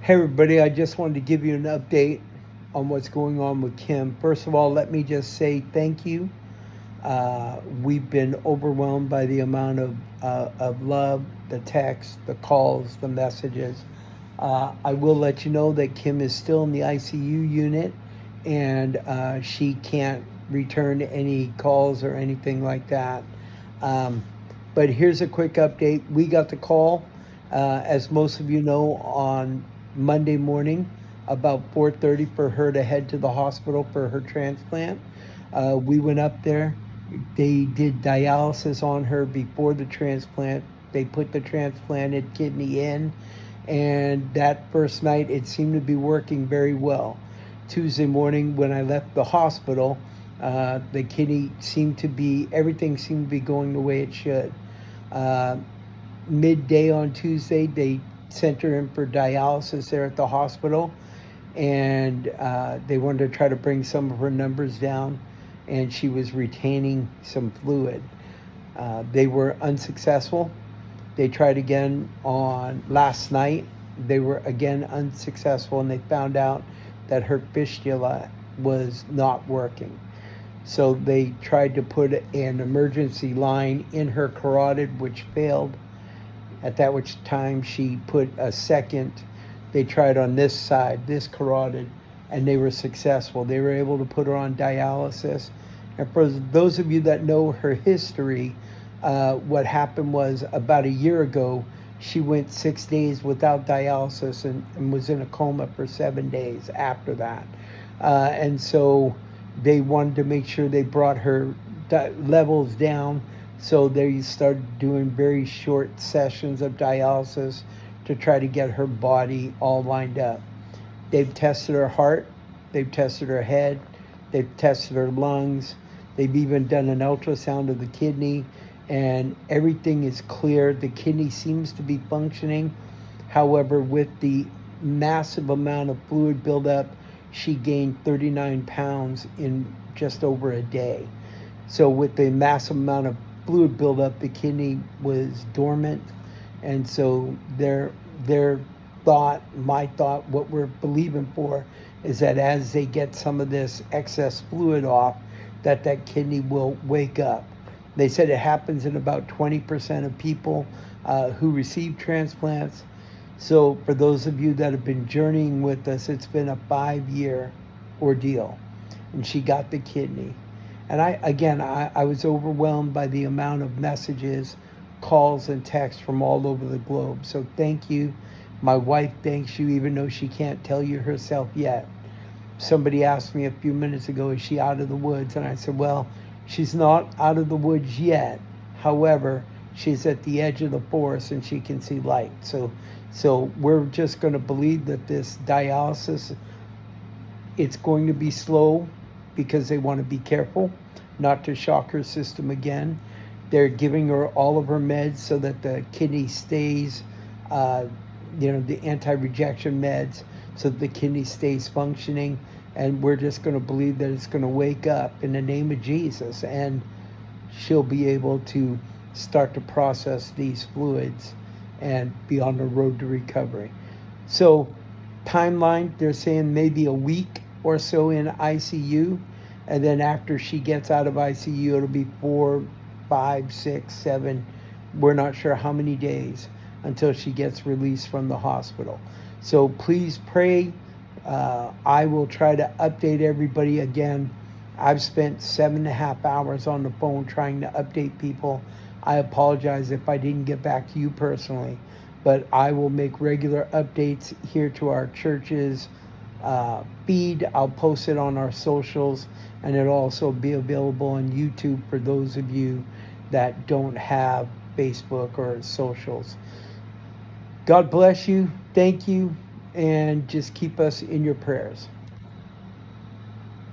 Hey everybody, I just wanted to give you an update on what's going on with Kim. First of all, let me just say thank you. We've been overwhelmed by the amount of love, the texts, the calls, the messages. I will let you know that Kim is still in the ICU unit and she can't return any calls or anything like that. Um, but here's a quick update. We got the call, as most of you know, on Monday morning about 4:30 for her to head to the hospital for her transplant. We went up there. They did dialysis on her before the transplant. They put the transplanted kidney in, and that first night it seemed to be working very well. Tuesday morning, when I left the hospital, the kidney seemed to be, everything seemed to be going the way it should. Uh, Midday on Tuesday, they sent her in for dialysis there at the hospital, and they wanted to try to bring some of her numbers down, and she was retaining some fluid. They were unsuccessful. They tried again on last night. They were again unsuccessful, and they found out that her fistula was not working. So they tried to put an emergency line in her carotid, which failed. At that which time she put a second. They tried on this side, this carotid, and they were successful. They were able to put her on dialysis. And for those of you that know her history, what happened was about a year ago, she went 6 days without dialysis and was in a coma for 7 days after that. And so they wanted to make sure they brought her levels down. So they started doing very short sessions of dialysis to try to get her body all lined up. They've tested her heart, they've tested her head, they've tested her lungs, they've even done an ultrasound of the kidney, and everything is clear. The kidney seems to be functioning. However, with the massive amount of fluid buildup, she gained 39 pounds in just over a day. So with the massive amount of fluid buildup, the kidney was dormant, and so their thought, my thought, what we're believing for is that as they get some of this excess fluid off, that kidney will wake up. They said it happens in about 20% of people who receive transplants. So for those of you that have been journeying with us, it's been a 5-year ordeal, and she got the kidney. And I was overwhelmed by the amount of messages, calls, and texts from all over the globe. So thank you. My wife thanks you, even though she can't tell you herself yet. Somebody asked me a few minutes ago, is she out of the woods? And I said, well, she's not out of the woods yet. However, she's at the edge of the forest and she can see light. So we're just going to believe that this dialysis, it's going to be slow because they want to be careful not to shock her system again. They're giving her all of her meds so that the kidney stays, the anti-rejection meds, so that the kidney stays functioning. And we're just going to believe that it's going to wake up in the name of Jesus, and she'll be able to start to process these fluids and be on the road to recovery. So timeline, they're saying maybe a week or so in ICU, and then after she gets out of ICU, it'll be 4, 5, 6, 7, we're not sure how many days until she gets released from the hospital. So please pray. I will try to update everybody again. I've spent 7.5 hours on the phone trying to update people. I apologize if I didn't get back to you personally, but I will make regular updates here to our church's feed. I'll post it on our socials, and it'll also be available on YouTube for those of you that don't have Facebook or socials. God bless you. Thank you. And just keep us in your prayers.